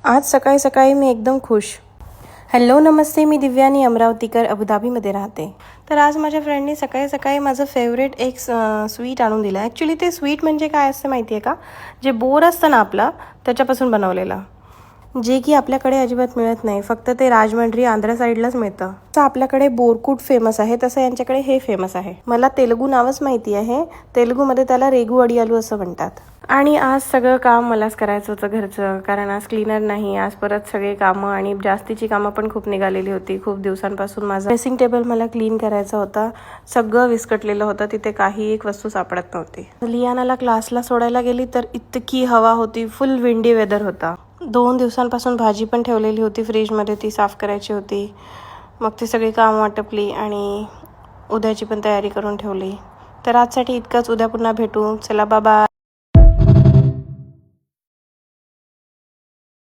आज सकाळी सकाळी मी एकदम खुश. हॅलो नमस्ते, मी दिव्यानी अमरावतीकर अबुधाबीमध्ये राहते. तर आज माझ्या फ्रेंडनी सकाळी सकाळी माझं फेवरेट एक स्वीट आणून दिलं. ॲक्च्युली ते स्वीट म्हणजे काय असतं माहिती आहे का, जे बोर असतं ना आपलं त्याच्यापासून बनवलेलं, जे की आपल्याकडे अजिबात मिळत नाही. फक्त ते राजमंड्री आंध्र साईडलाच मिळतं. तर आपल्याकडे बोरकूट फेमस आहे, तसं यांच्याकडे हे फेमस आहे. मला तेलुगू नावच माहिती आहे. तेलुगूमध्ये त्याला रेगू अडियालू असं म्हणतात. आणि आज सगळं काम मलाच करायचं होतं घरचं, कारण आज क्लीनर नाही. आज परत सगळे कामं आणि जास्तीची कामं पण खूप निघालेली होती. खूप दिवसांपासून माझा ड्रेसिंग टेबल मला क्लीन करायचा होता. सगळं विस्कटलेलं होतं, तिथे काही एक वस्तू सापडत नव्हती. लियानाला क्लासला सोडायला गेली तर इतकी हवा होती, फुल विंडी वेदर होता. 2 दिवसांपासून भाजी पण ठेवलेली होती फ्रीजमध्ये, ती साफ करायची होती. मग ती सगळी कामं वाटपली आणि उद्याची पण तयारी करून ठेवली. तर आजसाठी इतकंच. उद्या पुन्हा भेटू. चला बाय.